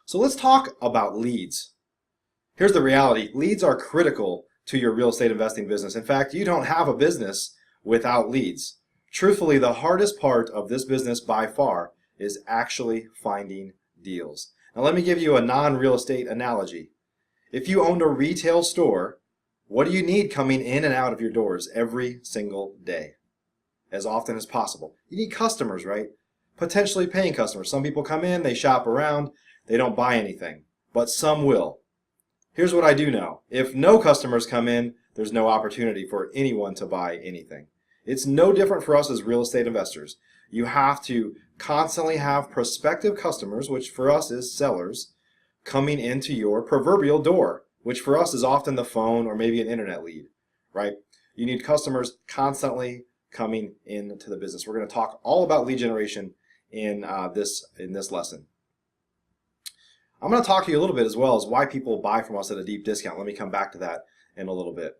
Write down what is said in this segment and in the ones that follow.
So let's talk about leads. Here's the reality. Leads are critical to your real estate investing business. In fact, you don't have a business without leads. Truthfully, the hardest part of this business by far is actually finding deals. Now let me give you a non-real estate analogy. If you owned a retail store, what do you need coming in and out of your doors every single day? As often as possible. You need customers, right? Potentially paying customers. Some people come in, they shop around, they don't buy anything, but some will. Here's what I do know. If no customers come in, there's no opportunity for anyone to buy anything. It's no different for us as real estate investors. You have to constantly have prospective customers, which for us is sellers, coming into your proverbial door, which for us is often the phone or maybe an internet lead, right? You need customers constantly coming into the business. We're going to talk all about lead generation in this lesson. I'm going to talk to you a little bit as well as why people buy from us at a deep discount. Let me come back to that in a little bit.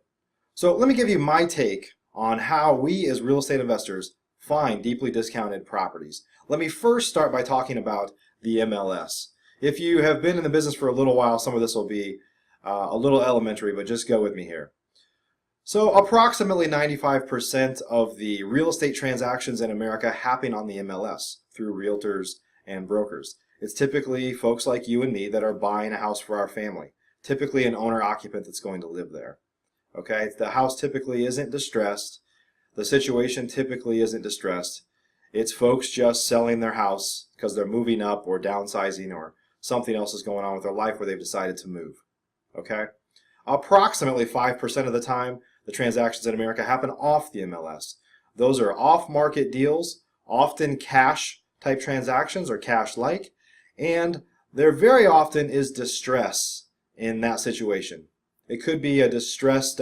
So let me give you my take on how we as real estate investors find deeply discounted properties. Let me first start by talking about the MLS. If you have been in the business for a little while, some of this will be a little elementary, but just go with me here. So approximately 95% of the real estate transactions in America happen on the MLS through realtors and brokers. It's typically folks like you and me that are buying a house for our family, typically an owner-occupant that's going to live there. Okay, the house typically isn't distressed. The situation typically isn't distressed. It's folks just selling their house because they're moving up or downsizing or something else is going on with their life where they've decided to move. Okay? Approximately 5% of the time, the transactions in America happen off the MLS. Those are off-market deals, often cash-type transactions or cash-like, and there very often is distress in that situation. It could be a distressed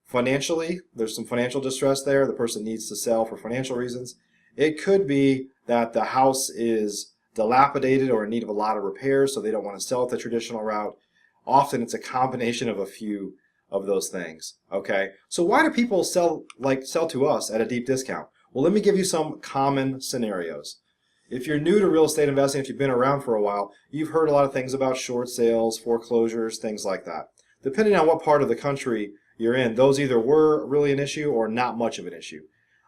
financially. There's some financial distress there. The person needs to sell for financial reasons. It could be that the house is dilapidated or in need of a lot of repairs, so they don't want to sell it the traditional route. Often it's a combination of a few of those things. Okay, so why do people sell to us at a deep discount? Well, let me give you some common scenarios. If you're new to real estate investing, if you've been around for a while, you've heard a lot of things about short sales, foreclosures, things like that. Depending on what part of the country you're in, those either were really an issue or not much of an issue.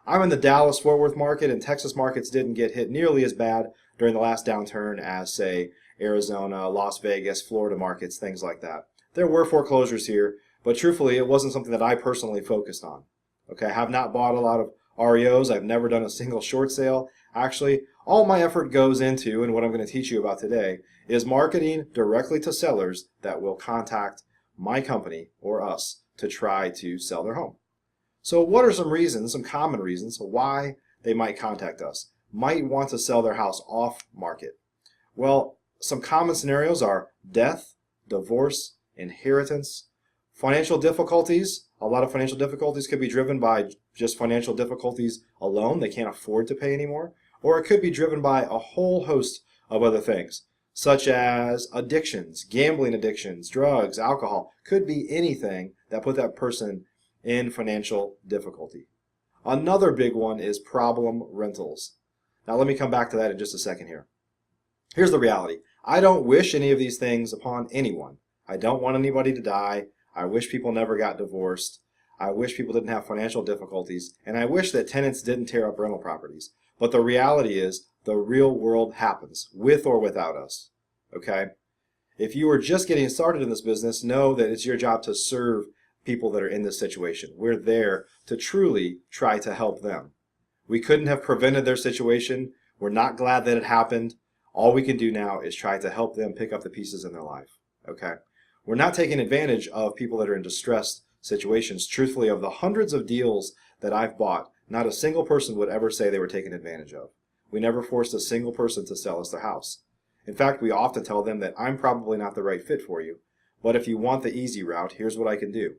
I'm in the Dallas-Fort Worth market, and Texas markets didn't get hit nearly as bad during the last downturn as, say, Arizona, Las Vegas, Florida markets, things like that. There were foreclosures here, but truthfully, it wasn't something that I personally focused on. Okay, I have not bought a lot of REOs. I've never done a single short sale. Actually, all my effort goes into, and what I'm going to teach you about today, is marketing directly to sellers that will contact my company or us to try to sell their home. So what are some reasons, some common reasons, why they might contact us, might want to sell their house off market? Well, some common scenarios are death, divorce, inheritance, financial difficulties. A lot of financial difficulties could be driven by just financial difficulties alone. They can't afford to pay anymore. Or it could be driven by a whole host of other things, such as addictions, gambling addictions, drugs, alcohol. Could be anything that put that person in financial difficulty. Another big one is problem rentals. Now let me come back to that in just a second here. Here's the reality. I don't wish any of these things upon anyone. I don't want anybody to die. I wish people never got divorced. I wish people didn't have financial difficulties. And I wish that tenants didn't tear up rental properties. But the reality is, the real world happens, with or without us. Okay? If you are just getting started in this business, know that it's your job to serve people that are in this situation. We're there to truly try to help them. We couldn't have prevented their situation. We're not glad that it happened. All we can do now is try to help them pick up the pieces in their life. Okay? We're not taking advantage of people that are in distressed situations. Truthfully, of the hundreds of deals that I've bought, not a single person would ever say they were taken advantage of. We never forced a single person to sell us their house. In fact, we often tell them that I'm probably not the right fit for you, but if you want the easy route, here's what I can do.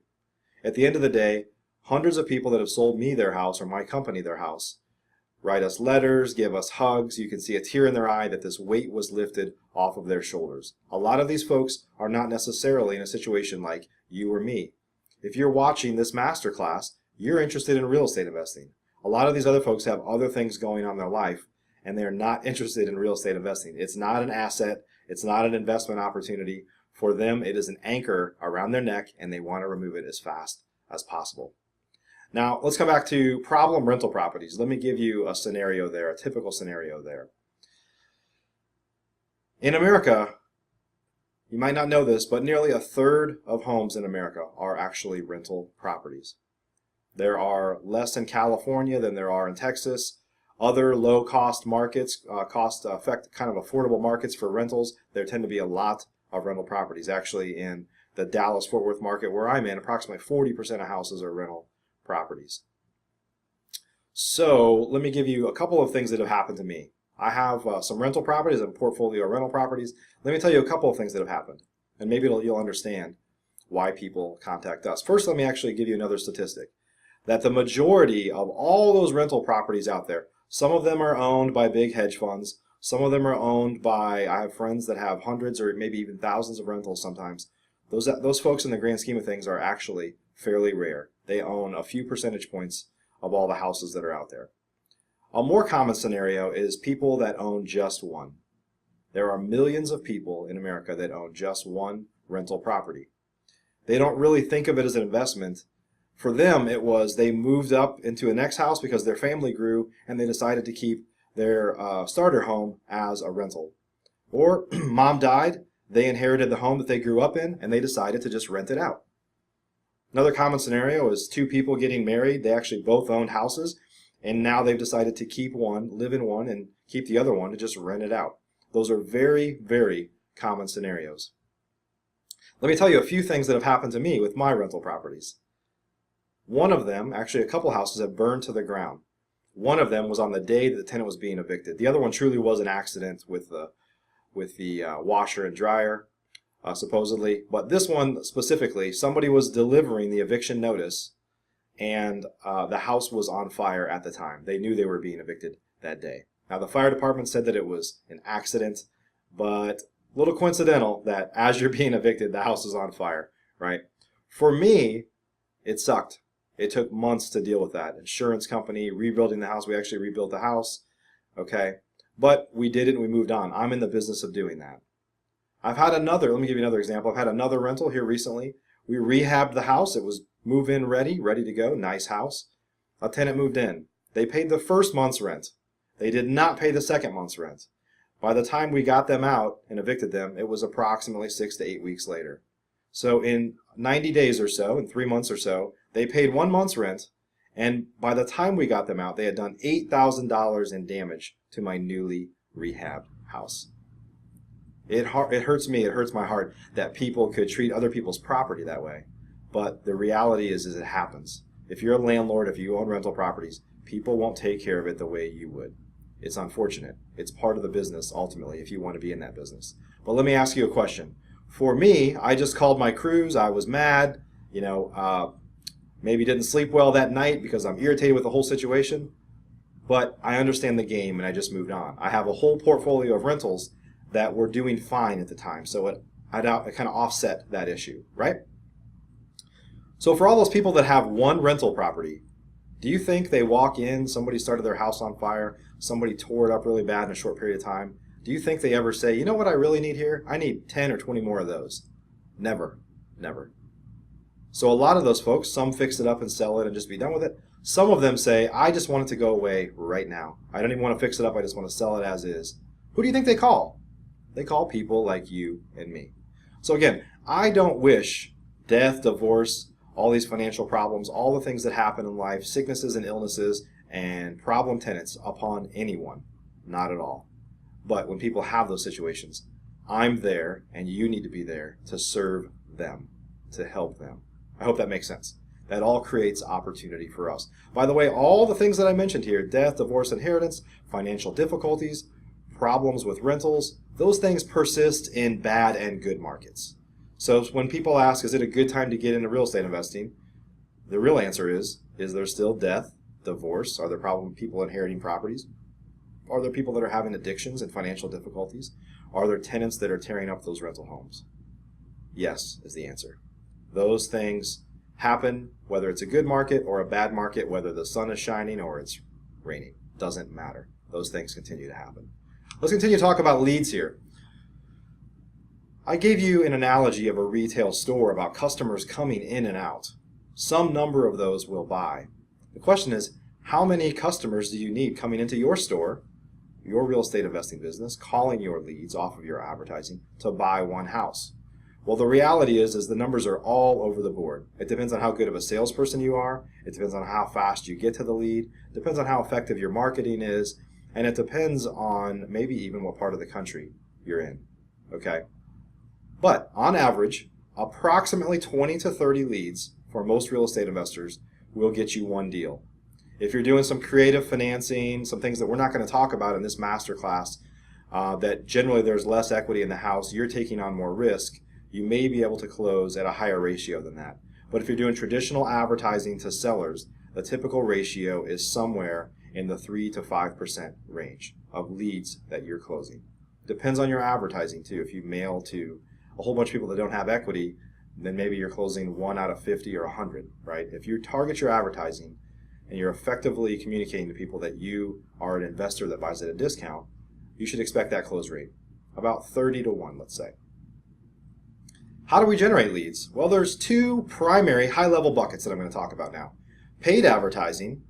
At the end of the day, hundreds of people that have sold me their house or my company their house write us letters, give us hugs. You can see a tear in their eye that this weight was lifted off of their shoulders. A lot of these folks are not necessarily in a situation like you or me. If you're watching this masterclass, you're interested in real estate investing. A lot of these other folks have other things going on in their life, and they're not interested in real estate investing. It's not an asset. It's not an investment opportunity. For them, it is an anchor around their neck, and they want to remove it as fast as possible. Now, let's come back to problem rental properties. Let me give you a scenario there, a typical scenario there. In America, you might not know this, but nearly a third of homes in America are actually rental properties. There are less in California than there are in Texas. Other low-cost markets, cost-effective, kind of affordable markets for rentals, there tend to be a lot of rental properties. Actually, in the Dallas-Fort Worth market where I'm in, approximately 40% of houses are rental properties. So let me give you a couple of things that have happened to me. I have some rental properties and portfolio of rental properties. Let me tell you a couple of things that have happened, and maybe you'll understand why people contact us. First, let me actually give you another statistic, that the majority of all those rental properties out there, some of them are owned by big hedge funds, some of them are owned by, I have friends that have hundreds or maybe even thousands of rentals sometimes. Those folks in the grand scheme of things are actually fairly rare. They own a few percentage points of all the houses that are out there. A more common scenario is people that own just one. There are millions of people in America that own just one rental property. They don't really think of it as an investment. For them, it was they moved up into a next house because their family grew and they decided to keep their starter home as a rental. Or mom died, they inherited the home that they grew up in and they decided to just rent it out. Another common scenario is two people getting married. They actually both owned houses, and now they've decided to keep one, live in one, and keep the other one to just rent it out. Those are very, very common scenarios. Let me tell you a few things that have happened to me with my rental properties. One of them, actually a couple houses, have burned to the ground. One of them was on the day that the tenant was being evicted. The other one truly was an accident with the washer and dryer. Supposedly, but this one specifically, somebody was delivering the eviction notice and the house was on fire at the time. They knew they were being evicted that day. Now the fire department said that it was an accident, but a little coincidental that as you're being evicted, the house is on fire, right? For me, it sucked. It took months to deal with that. Insurance company, rebuilding the house. We actually rebuilt the house, okay? But we did it and we moved on. I'm in the business of doing that. I've had another, let me give you another example. I've had another rental here recently. We rehabbed the house. It was move-in ready to go, nice house. A tenant moved in. They paid the first month's rent. They did not pay the second month's rent. By the time we got them out and evicted them, it was approximately 6 to 8 weeks later. So in 90 days or so, in 3 months or so, they paid 1 month's rent, and by the time we got them out, they had done $8,000 in damage to my newly rehabbed house. It hurts me, it hurts my heart that people could treat other people's property that way. But the reality is it happens. If you're a landlord, if you own rental properties, people won't take care of it the way you would. It's unfortunate. It's part of the business, ultimately, if you want to be in that business. But let me ask you a question. For me, I just called my crews. I was mad, maybe didn't sleep well that night because I'm irritated with the whole situation. But I understand the game, and I just moved on. I have a whole portfolio of rentals that were doing fine at the time, so it kind of offset that issue, right? So for all those people that have one rental property, do you think they walk in, somebody started their house on fire, somebody tore it up really bad in a short period of time, do you think they ever say, you know what I really need here? I need 10 or 20 more of those. Never, never. So a lot of those folks, some fix it up and sell it and just be done with it. Some of them say, I just want it to go away right now. I don't even want to fix it up, I just want to sell it as is. Who do you think they call? They call people like you and me. So again, I don't wish death, divorce, all these financial problems, all the things that happen in life, sicknesses and illnesses, and problem tenants upon anyone. Not at all. But when people have those situations, I'm there and you need to be there to serve them, to help them. I hope that makes sense. That all creates opportunity for us. By the way, all the things that I mentioned here, death, divorce, inheritance, financial difficulties, problems with rentals, those things persist in bad and good markets. So when people ask, is it a good time to get into real estate investing? The real answer is there still death, divorce? Are there problem people inheriting properties? Are there people that are having addictions and financial difficulties? Are there tenants that are tearing up those rental homes? Yes is the answer. Those things happen whether it's a good market or a bad market, whether the sun is shining or it's raining. Doesn't matter. Those things continue to happen. Let's continue to talk about leads here. I gave you an analogy of a retail store about customers coming in and out. Some number of those will buy. The question is, how many customers do you need coming into your store, your real estate investing business, calling your leads off of your advertising to buy one house? Well, the reality is the numbers are all over the board. It depends on how good of a salesperson you are. It depends on how fast you get to the lead. It depends on how effective your marketing is. And it depends on maybe even what part of the country you're in. Okay? But on average, approximately 20 to 30 leads for most real estate investors will get you one deal. If you're doing some creative financing, some things that we're not going to talk about in this masterclass, that generally there's less equity in the house, you're taking on more risk, you may be able to close at a higher ratio than that. But if you're doing traditional advertising to sellers, the typical ratio is somewhere in the 3 to 5% range of leads that you're closing. Depends on your advertising too. If you mail to a whole bunch of people that don't have equity, then maybe you're closing 1 out of 50 or 100, right? If you target your advertising and you're effectively communicating to people that you are an investor that buys at a discount, you should expect that close rate, about 30 to 1, let's say. How do we generate leads? Well, there's two primary high-level buckets that I'm going to talk about now. Paid advertising,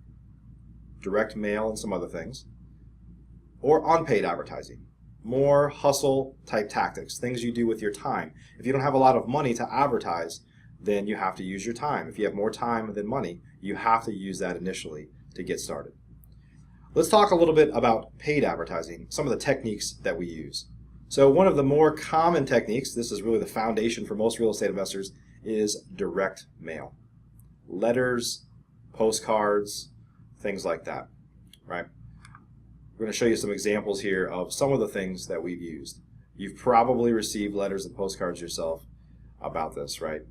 direct mail and some other things, or unpaid advertising. More hustle type tactics, things you do with your time. If you don't have a lot of money to advertise, then you have to use your time. If you have more time than money, you have to use that initially to get started. Let's talk a little bit about paid advertising, some of the techniques that we use. So one of the more common techniques, this is really the foundation for most real estate investors, is direct mail. Letters, postcards, things like that, right? We're going to show you some examples here of some of the things that we've used. You've probably received letters and postcards yourself about this, right?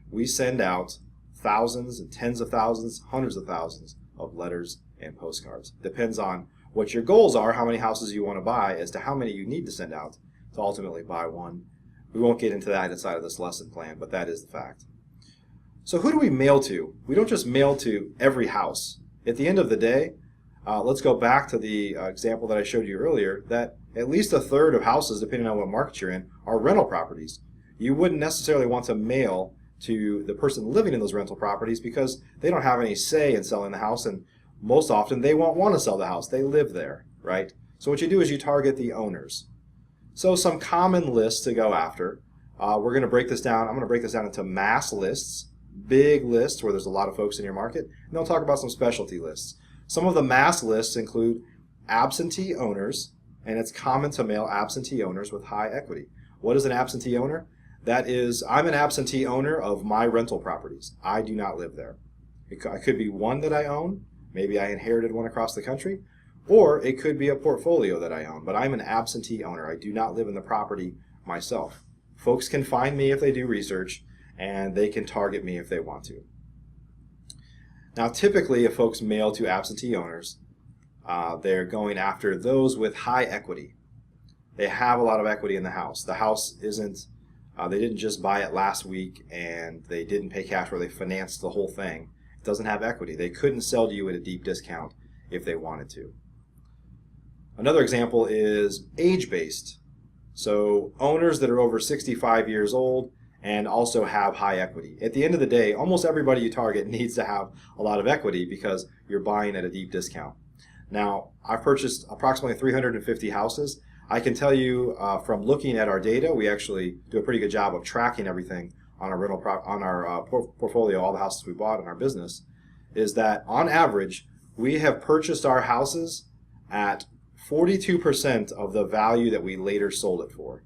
We send out thousands and tens of thousands, hundreds of thousands of letters and postcards. Depends on what your goals are, how many houses you want to buy, as to how many you need to send out to ultimately buy one. We won't get into that inside of this lesson plan, but that is the fact. So who do we mail to? We don't just mail to every house. At the end of the day, let's go back to the example that I showed you earlier, that at least a third of houses, depending on what market you're in, are rental properties. You wouldn't necessarily want to mail to the person living in those rental properties because they don't have any say in selling the house, and most often they won't want to sell the house. They live there, right? So what you do is you target the owners. So some common lists to go after. We're going to break this down. I'm going to break this down into mass lists, big lists where there's a lot of folks in your market, and then I'll talk about some specialty lists. Some of the mass lists include absentee owners, and it's common to mail absentee owners with high equity. What is an absentee owner? That is, I'm an absentee owner of my rental properties. I do not live there. It could be one that I own. Maybe I inherited one across the country. Or it could be a portfolio that I own. But I'm an absentee owner. I do not live in the property myself. Folks can find me if they do research, and they can target me if they want to. Now, typically, if folks mail to absentee owners, they're going after those with high equity. They have a lot of equity in the house. The house isn't, they didn't just buy it last week and they didn't pay cash where they financed the whole thing. It doesn't have equity. They couldn't sell to you at a deep discount if they wanted to. Another example is age-based. So owners that are over 65 years old and also have high equity. At the end of the day, almost everybody you target needs to have a lot of equity because you're buying at a deep discount. Now, I've purchased approximately 350 houses. I can tell you from looking at our data, we actually do a pretty good job of tracking everything on our rental portfolio, all the houses we bought in our business, is that on average, we have purchased our houses at 42% of the value that we later sold it for.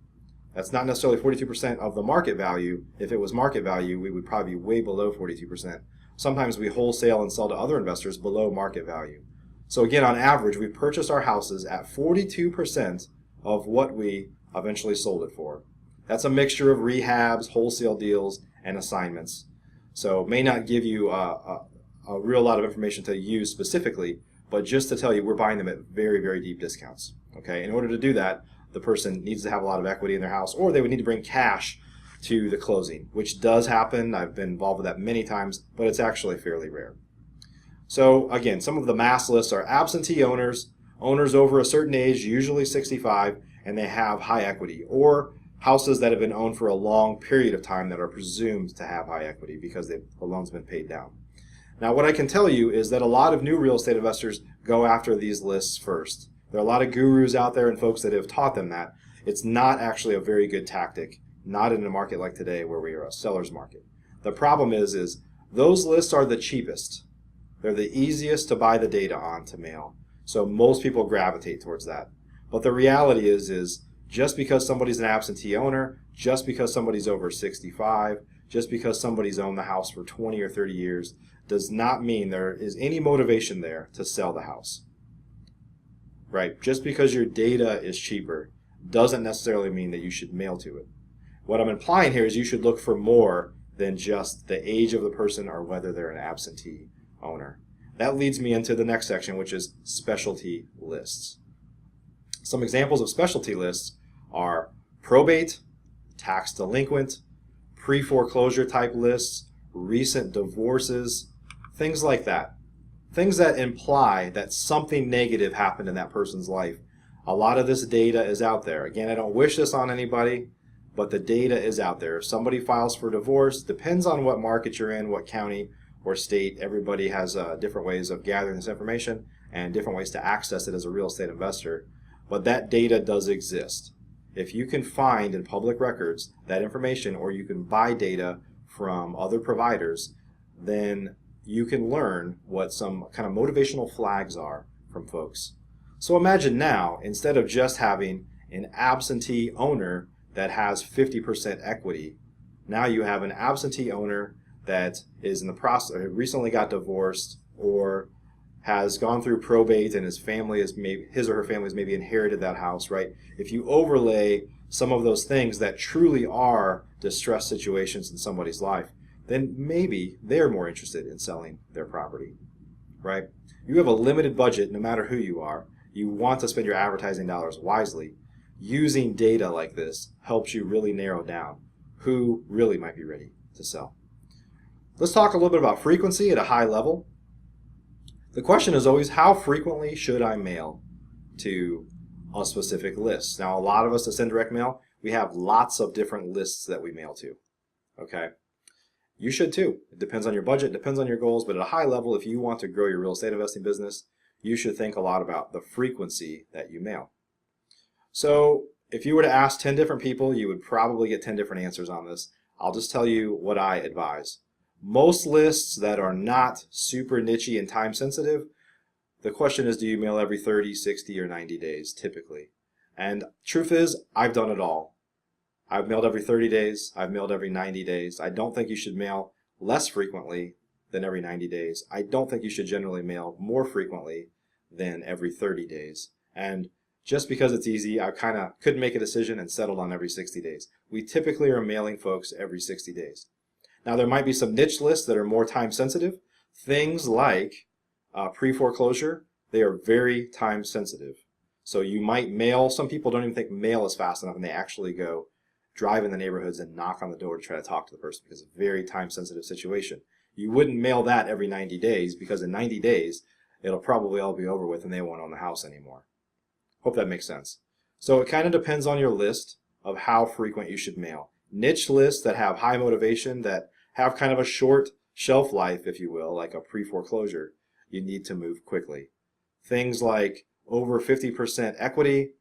That's not necessarily 42% of the market value. If it was market value, we would probably be way below 42%. Sometimes we wholesale and sell to other investors below market value. So again, on average, we purchased our houses at 42% of what we eventually sold it for. That's a mixture of rehabs, wholesale deals, and assignments. So it may not give you a real lot of information to use specifically, but just to tell you, we're buying them at very, very deep discounts. Okay, in order to do that, the person needs to have a lot of equity in their house, or they would need to bring cash to the closing, which does happen. I've been involved with that many times, but it's actually fairly rare. So again, some of the mass lists are absentee owners, owners over a certain age, usually 65, and they have high equity, or houses that have been owned for a long period of time that are presumed to have high equity because the loan's been paid down. Now, what I can tell you is that a lot of new real estate investors go after these lists first. There are a lot of gurus out there and folks that have taught them that. It's not actually a very good tactic, not in a market like today where we are a seller's market. The problem is those lists are the cheapest. They're the easiest to buy the data on to mail. So most people gravitate towards that. But the reality is just because somebody's an absentee owner, just because somebody's over 65, just because somebody's owned the house for 20 or 30 years, does not mean there is any motivation there to sell the house. Right? Just because your data is cheaper doesn't necessarily mean that you should mail to it. What I'm implying here is you should look for more than just the age of the person or whether they're an absentee owner. That leads me into the next section, which is specialty lists. Some examples of specialty lists are probate, tax delinquent, pre-foreclosure type lists, recent divorces, things like that. Things that imply that something negative happened in that person's life. A lot of this data is out there. Again, I don't wish this on anybody, but the data is out there. If somebody files for divorce, depends on what market you're in, what county or state. Everybody has different ways of gathering this information and different ways to access it as a real estate investor. But that data does exist. If you can find in public records that information, or you can buy data from other providers, then you can learn what some kind of motivational flags are from folks. So imagine now, instead of just having an absentee owner that has 50% equity, now you have an absentee owner that is in the process, recently got divorced, or has gone through probate and his or her family has maybe inherited that house, right? If you overlay some of those things that truly are distress situations in somebody's life, then maybe they're more interested in selling their property, right? You have a limited budget no matter who you are. You want to spend your advertising dollars wisely. Using data like this helps you really narrow down who really might be ready to sell. Let's talk a little bit about frequency at a high level. The question is always, how frequently should I mail to a specific list? Now, a lot of us that send direct mail, we have lots of different lists that we mail to. Okay? You should too. It depends on your budget, depends on your goals, but at a high level, if you want to grow your real estate investing business, you should think a lot about the frequency that you mail. So, if you were to ask 10 different people, you would probably get 10 different answers on this. I'll just tell you what I advise. Most lists that are not super niche and time sensitive, the question is, do you mail every 30, 60, or 90 days typically? And truth is, I've done it all. I've mailed every 30 days. I've mailed every 90 days. I don't think you should mail less frequently than every 90 days. I don't think you should generally mail more frequently than every 30 days. And just because it's easy, I kind of couldn't make a decision and settled on every 60 days. We typically are mailing folks every 60 days. Now, there might be some niche lists that are more time sensitive. Things like pre-foreclosure, they are very time sensitive. So you might mail, some people don't even think mail is fast enough, and they actually go drive in the neighborhoods and knock on the door to try to talk to the person because it's a very time sensitive situation. You wouldn't mail that every 90 days because in 90 days, it'll probably all be over with and they won't own the house anymore. Hope that makes sense. So it kind of depends on your list of how frequent you should mail. Niche lists that have high motivation, that have kind of a short shelf life, if you will, like a pre-foreclosure, you need to move quickly. Things like over 50% equity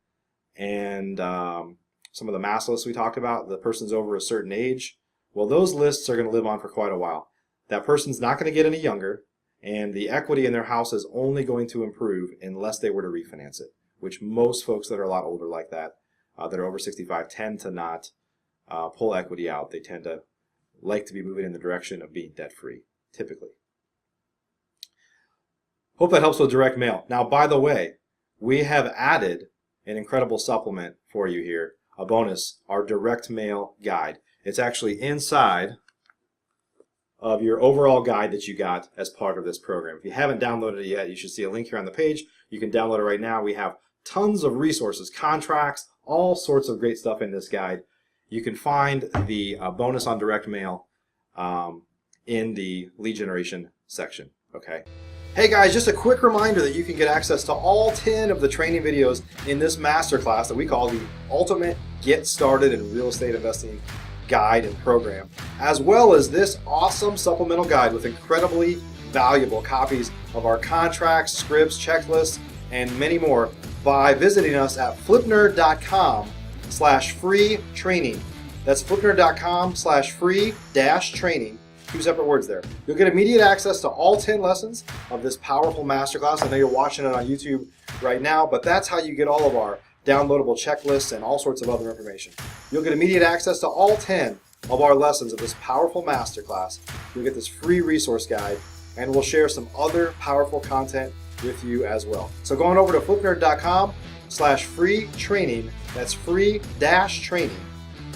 and some of the mass lists we talked about, the person's over a certain age, well, those lists are going to live on for quite a while. That person's not going to get any younger, and the equity in their house is only going to improve unless they were to refinance it, which most folks that are a lot older like that, that are over 65, tend to not pull equity out. They tend to like to be moving in the direction of being debt-free, typically. Hope that helps with direct mail. Now, by the way, we have added an incredible supplement for you here, a bonus, our direct mail guide. It's actually inside of your overall guide that you got as part of this program. If you haven't downloaded it yet, you should see a link here on the page. You can download it right now. We have tons of resources, contracts, all sorts of great stuff in this guide. You can find the bonus on direct mail in the lead generation section. Okay. Hey guys, just a quick reminder that you can get access to all 10 of the training videos in this masterclass that we call the Ultimate Get Started in Real Estate Investing Guide and Program, as well as this awesome supplemental guide with incredibly valuable copies of our contracts, scripts, checklists, and many more by visiting us at flipnerd.com/free training. That's flipnerd.com/free-training. 2 separate words there. You'll get immediate access to all 10 lessons of this powerful masterclass. I know you're watching it on YouTube right now, but that's how you get all of our downloadable checklists and all sorts of other information. You'll get immediate access to all 10 of our lessons of this powerful masterclass. You'll get this free resource guide, and we'll share some other powerful content with you as well. So going over to flipnerd.com/free training, that's free-training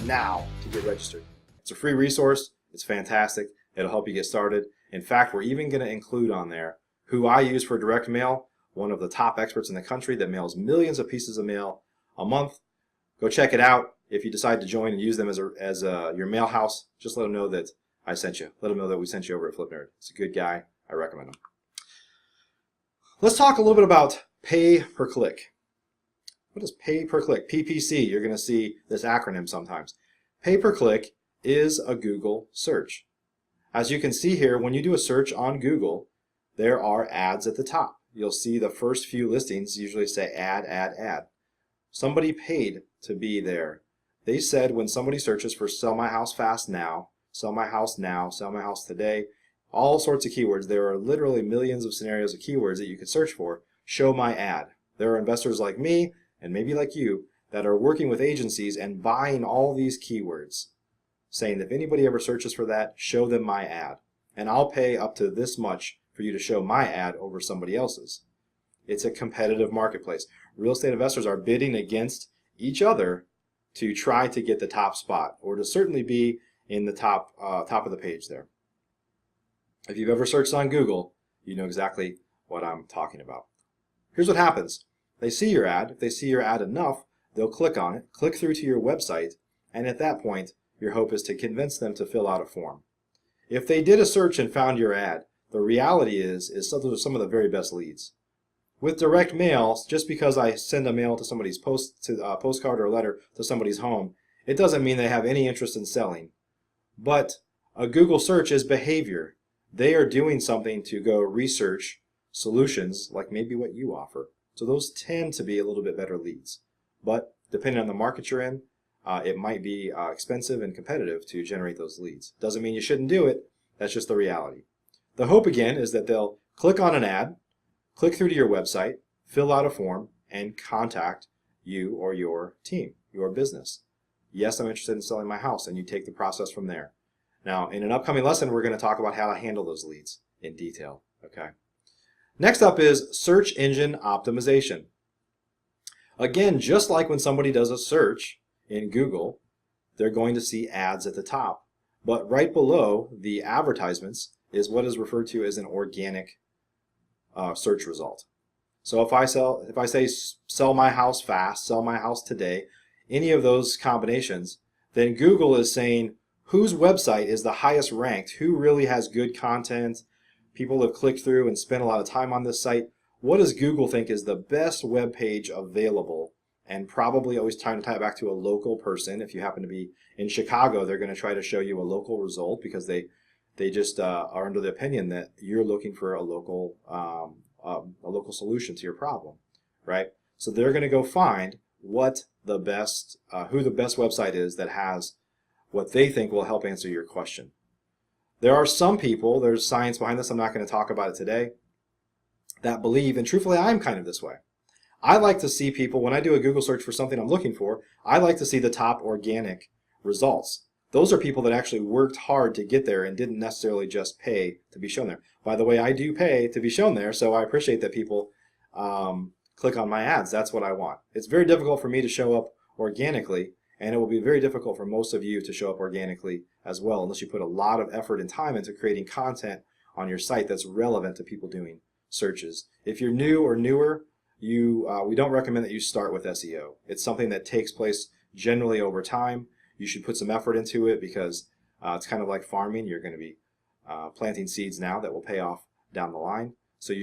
now to get registered. It's a free resource. It's fantastic. It'll help you get started. In fact, we're even going to include on there who I use for direct mail, one of the top experts in the country that mails millions of pieces of mail a month. Go check it out. If you decide to join and use them as your mail house, just let them know that I sent you. Let them know that we sent you over at FlipNerd. It's a good guy. I recommend him. Let's talk a little bit about pay per click. What is pay per click? PPC. You're going to see this acronym sometimes. Pay per click is a Google search. As you can see here, when you do a search on Google, there are ads at the top. You'll see the first few listings usually say ad, ad, ad. Somebody paid to be there. They said when somebody searches for sell my house fast now, sell my house now, sell my house today, all sorts of keywords. There are literally millions of scenarios of keywords that you could search for. Show my ad. There are investors like me and maybe like you that are working with agencies and buying all these keywords, saying if anybody ever searches for that, show them my ad. And I'll pay up to this much for you to show my ad over somebody else's. It's a competitive marketplace. Real estate investors are bidding against each other to try to get the top spot, or to certainly be in the top of the page there. If you've ever searched on Google, you know exactly what I'm talking about. Here's what happens. They see your ad. If they see your ad enough, they'll click on it, click through to your website, and at that point, your hope is to convince them to fill out a form. If they did a search and found your ad, the reality is those are some of the very best leads. With direct mail, just because I send a mail to somebody's postcard or a letter to somebody's home, it doesn't mean they have any interest in selling. But a Google search is behavior. They are doing something to go research solutions like maybe what you offer. So those tend to be a little bit better leads. But depending on the market you're in, it might be expensive and competitive to generate those leads. Doesn't mean you shouldn't do it. That's just the reality. The hope, again, is that they'll click on an ad, click through to your website, fill out a form, and contact you or your team, your business. Yes, I'm interested in selling my house, and you take the process from there. Now, in an upcoming lesson, we're going to talk about how to handle those leads in detail. Okay. Next up is search engine optimization. Again, just like when somebody does a search in Google, they're going to see ads at the top. But right below the advertisements is what is referred to as an organic search result. So if I say sell my house fast, sell my house today, any of those combinations, then Google is saying whose website is the highest ranked, who really has good content, people have clicked through and spent a lot of time on this site. What does Google think is the best web page available? And probably always trying to tie it back to a local person. If you happen to be in Chicago, they're going to try to show you a local result because they just are under the opinion that you're looking for a local solution to your problem, right? So they're going to go find what the best, who the best website is that has what they think will help answer your question. There are some people, there's science behind this, I'm not going to talk about it today, that believe, and truthfully I'm kind of this way. I like to see people, when I do a Google search for something I'm looking for, I like to see the top organic results. Those are people that actually worked hard to get there and didn't necessarily just pay to be shown there. By the way, I do pay to be shown there, so I appreciate that people click on my ads. That's what I want. It's very difficult for me to show up organically, and it will be very difficult for most of you to show up organically as well, unless you put a lot of effort and time into creating content on your site that's relevant to people doing searches. If you're new or newer, we don't recommend that you start with SEO. It's something that takes place generally over time. You should put some effort into it because it's kind of like farming. You're going to be planting seeds now that will pay off down the line. So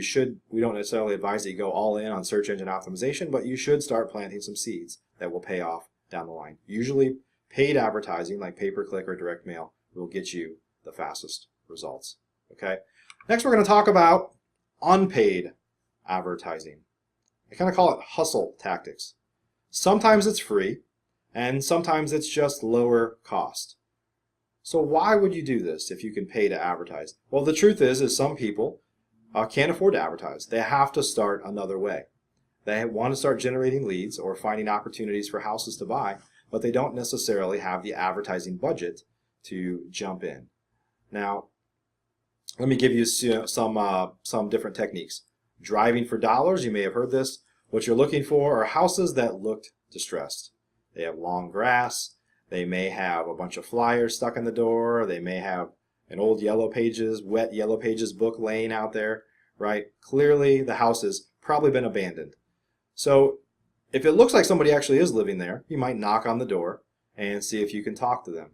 we don't necessarily advise that you go all in on search engine optimization, but you should start planting some seeds that will pay off down the line. Usually paid advertising like pay-per-click or direct mail will get you the fastest results. Okay. Next, we're going to talk about unpaid advertising. I kind of call it hustle tactics. Sometimes it's free, and sometimes it's just lower cost. So why would you do this if you can pay to advertise? Well, the truth is some people can't afford to advertise. They have to start another way. They want to start generating leads or finding opportunities for houses to buy, but they don't necessarily have the advertising budget to jump in. Now, let me give you some different techniques. Driving for dollars, you may have heard this. What you're looking for are houses that looked distressed. They have long grass. They may have a bunch of flyers stuck in the door. They may have an old wet Yellow Pages book laying out there, right? Clearly, the house has probably been abandoned. So if it looks like somebody actually is living there, you might knock on the door and see if you can talk to them.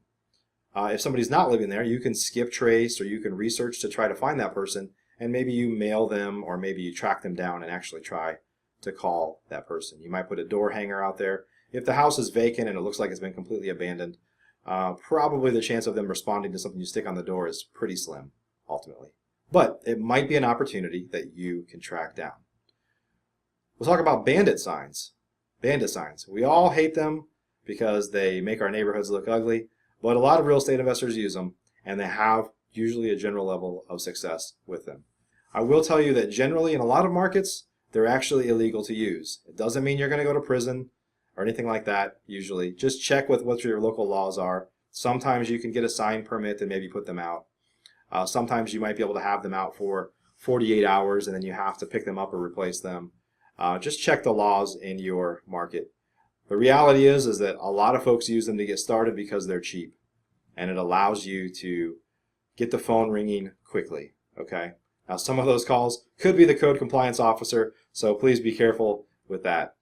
If somebody's not living there, you can skip trace or you can research to try to find that person, and maybe you mail them or maybe you track them down and actually try to call that person. You might put a door hanger out there. If the house is vacant and it looks like it's been completely abandoned, probably the chance of them responding to something you stick on the door is pretty slim, ultimately. But it might be an opportunity that you can track down. We'll talk about bandit signs. Bandit signs. We all hate them because they make our neighborhoods look ugly, but a lot of real estate investors use them, and they have usually a general level of success with them. I will tell you that generally in a lot of markets, they're actually illegal to use. It doesn't mean you're going to go to prison or anything like that, usually. Just check with what your local laws are. Sometimes you can get a sign permit and maybe put them out. Sometimes you might be able to have them out for 48 hours and then you have to pick them up or replace them. Just check the laws in your market. The reality is that a lot of folks use them to get started because they're cheap, and it allows you to get the phone ringing quickly, okay? Now, some of those calls could be the code compliance officer, so please be careful with that.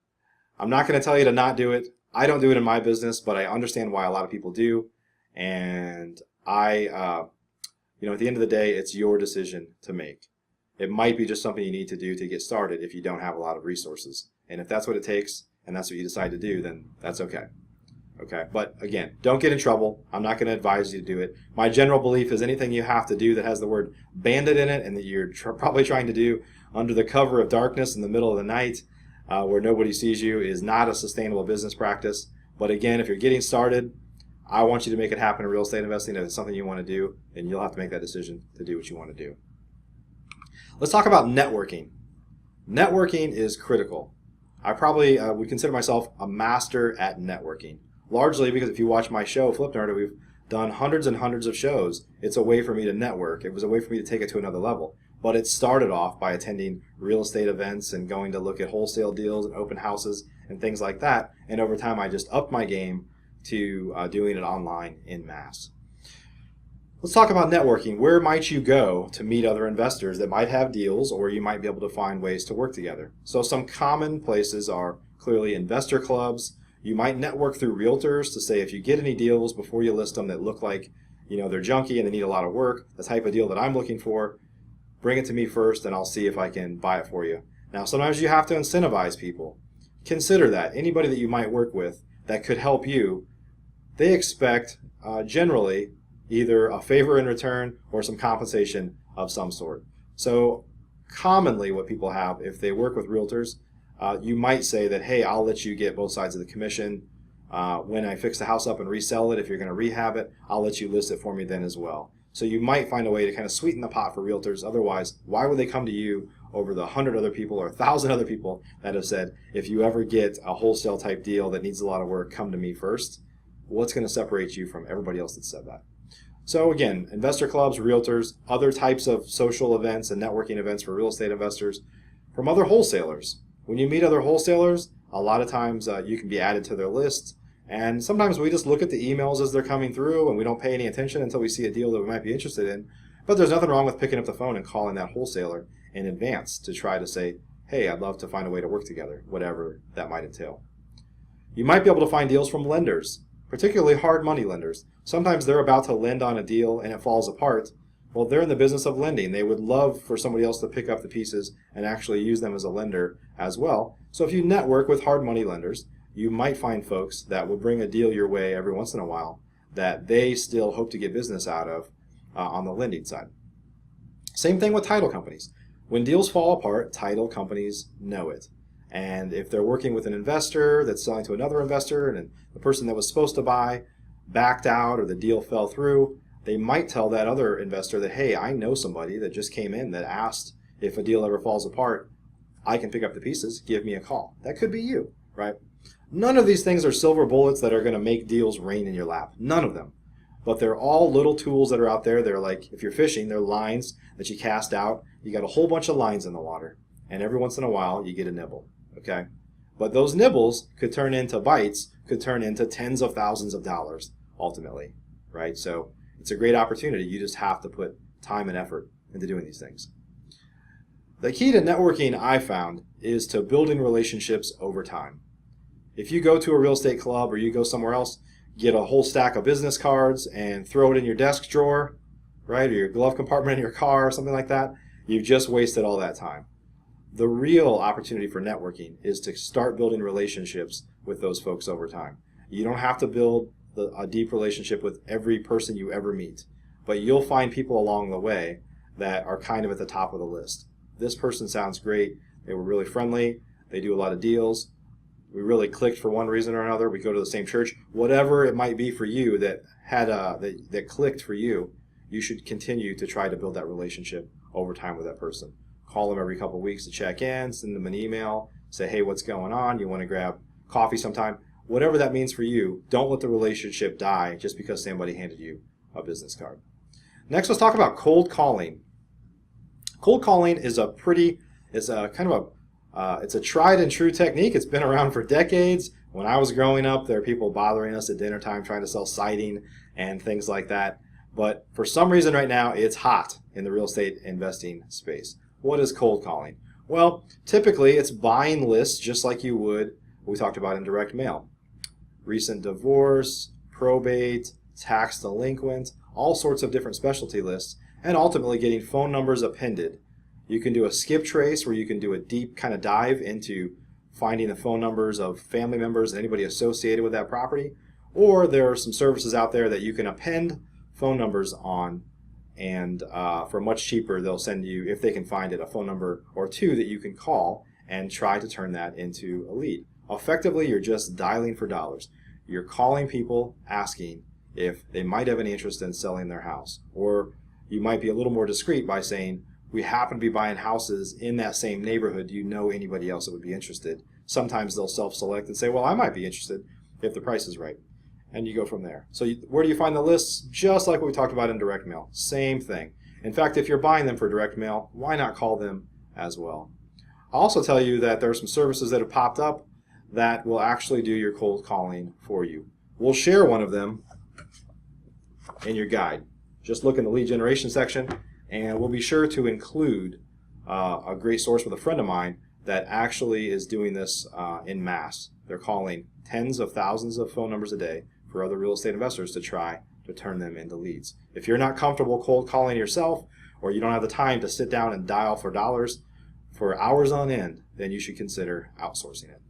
I'm not going to tell you to not do it. I don't do it in my business, but I understand why a lot of people do, and at the end of the day, it's your decision to make. It might be just something you need to do to get started if you don't have a lot of resources, and if that's what it takes, and that's what you decide to do, then that's okay. Okay, but again, don't get in trouble. I'm not going to advise you to do it. My general belief is anything you have to do that has the word bandit in it and that you're probably trying to do under the cover of darkness in the middle of the night where nobody sees you is not a sustainable business practice. But again, if you're getting started, I want you to make it happen in real estate investing. If it's something you want to do, then you'll have to make that decision to do what you want to do. Let's talk about networking. Networking is critical. I probably would consider myself a master at networking, largely because if you watch my show, Flip Nerder, we've done hundreds and hundreds of shows. It's a way for me to network. It was a way for me to take it to another level. But it started off by attending real estate events and going to look at wholesale deals and open houses and things like that. And over time, I just upped my game to doing it online en masse. Let's talk about networking. Where might you go to meet other investors that might have deals, or you might be able to find ways to work together? So some common places are clearly investor clubs. You might network through realtors to say if you get any deals before you list them that look like they're junky and they need a lot of work, the type of deal that I'm looking for, bring it to me first and I'll see if I can buy it for you. Now sometimes you have to incentivize people. Consider that. Anybody that you might work with that could help you, they expect generally either a favor in return or some compensation of some sort. So commonly what people have, if they work with realtors, you might say that, hey, I'll let you get both sides of the commission. When I fix the house up and resell it, if you're going to rehab it, I'll let you list it for me then as well. So you might find a way to kind of sweeten the pot for realtors. Otherwise, why would they come to you over the 100 other people or 1,000 other people that have said, if you ever get a wholesale type deal that needs a lot of work, come to me first? What's going to separate you from everybody else that said that? So again, investor clubs, realtors, other types of social events and networking events for real estate investors, from other wholesalers. When you meet other wholesalers, a lot of times you can be added to their list. And sometimes we just look at the emails as they're coming through and we don't pay any attention until we see a deal that we might be interested in. But there's nothing wrong with picking up the phone and calling that wholesaler in advance to try to say, hey, I'd love to find a way to work together, whatever that might entail. You might be able to find deals from lenders, particularly hard money lenders. Sometimes they're about to lend on a deal and it falls apart. Well, they're in the business of lending. They would love for somebody else to pick up the pieces and actually use them as a lender as well. So if you network with hard money lenders, you might find folks that will bring a deal your way every once in a while that they still hope to get business out of on the lending side. Same thing with title companies. When deals fall apart, title companies know it. And if they're working with an investor that's selling to another investor and the person that was supposed to buy backed out or the deal fell through, they might tell that other investor that, hey, I know somebody that just came in that asked if a deal ever falls apart, I can pick up the pieces, give me a call. That could be you, right? None of these things are silver bullets that are going to make deals rain in your lap. None of them. But they're all little tools that are out there. They're like, if you're fishing, they're lines that you cast out. You got a whole bunch of lines in the water. And every once in a while, you get a nibble, okay? But those nibbles could turn into bites, could turn into tens of thousands of dollars ultimately, right? So it's a great opportunity. You just have to put time and effort into doing these things. The key to networking, I found, is to building relationships over time. If you go to a real estate club or you go somewhere else, get a whole stack of business cards and throw it in your desk drawer, right, or your glove compartment in your car or something like that, you've just wasted all that time. The real opportunity for networking is to start building relationships with those folks over time. You don't have to build a deep relationship with every person you ever meet, but you'll find people along the way that are kind of at the top of the list. This person sounds great. They were really friendly. They do a lot of deals. We really clicked for one reason or another. We go to the same church. Whatever it might be for you that that clicked for you, you should continue to try to build that relationship over time with that person. Call them every couple of weeks to check in, send them an email, say, hey, what's going on? You want to grab coffee sometime? Whatever that means for you, don't let the relationship die just because somebody handed you a business card. Next, let's talk about cold calling. Cold calling is a tried and true technique. It's been around for decades. When I was growing up, there were people bothering us at dinner time trying to sell siding and things like that. But for some reason right now, it's hot in the real estate investing space. What is cold calling? Well, typically it's buying lists just like you would what we talked about in direct mail. Recent divorce, probate, tax delinquent, all sorts of different specialty lists, and ultimately getting phone numbers appended. You can do a skip trace where you can do a deep kind of dive into finding the phone numbers of family members and anybody associated with that property, or there are some services out there that you can append phone numbers on, and for much cheaper they'll send you, if they can find it, a phone number or two that you can call and try to turn that into a lead. Effectively, you're just dialing for dollars. You're calling people asking if they might have any interest in selling their house, or you might be a little more discreet by saying, we happen to be buying houses in that same neighborhood. Do you know anybody else that would be interested? Sometimes they'll self-select and say, well, I might be interested if the price is right. And you go from there. So where do you find the lists? Just like what we talked about in direct mail. Same thing. In fact, if you're buying them for direct mail, why not call them as well? I'll also tell you that there are some services that have popped up that will actually do your cold calling for you. We'll share one of them in your guide. Just look in the lead generation section, and we'll be sure to include a great source with a friend of mine that actually is doing this in mass. They're calling tens of thousands of phone numbers a day for other real estate investors to try to turn them into leads. If you're not comfortable cold calling yourself, or you don't have the time to sit down and dial for dollars for hours on end, then you should consider outsourcing it.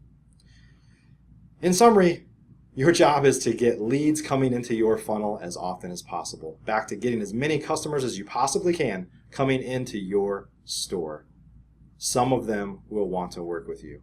In summary, your job is to get leads coming into your funnel as often as possible. Back to getting as many customers as you possibly can coming into your store. Some of them will want to work with you.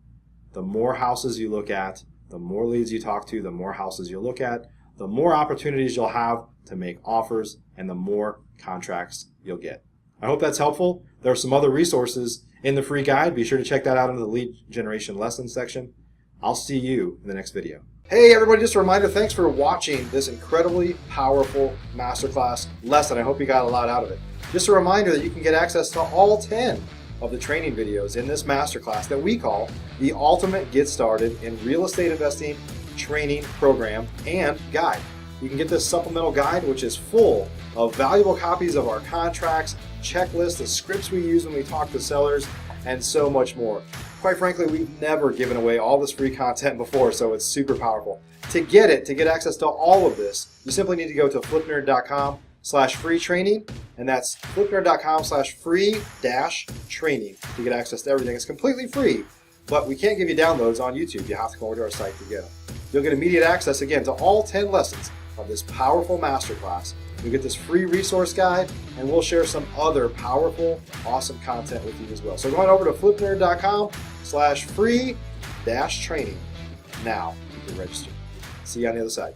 The more houses you look at, the more leads you talk to, the more houses you look at, the more opportunities you'll have to make offers, and the more contracts you'll get. I hope that's helpful. There are some other resources in the free guide. Be sure to check that out in the lead generation lessons section. I'll see you in the next video. Hey everybody, just a reminder, thanks for watching this incredibly powerful masterclass lesson. I hope you got a lot out of it. Just a reminder that you can get access to all 10 of the training videos in this masterclass that we call the Ultimate Get Started in Real Estate Investing Training Program and Guide. You can get this supplemental guide, which is full of valuable copies of our contracts, checklists, the scripts we use when we talk to sellers, and so much more. Quite frankly, we've never given away all this free content before, so it's super powerful. To get access to all of this, you simply need to go to flipnerd.com/free training, and And that's flipnerd.com/free-training to get access to everything. It's completely free, but we can't give you downloads on YouTube. You have to come over to our site to get them. You'll get immediate access, again, to all 10 lessons of this powerful masterclass. You'll get this free resource guide, and we'll share some other powerful, awesome content with you as well. So go on over to flipnerd.com/free-training now. You can register. See you on the other side.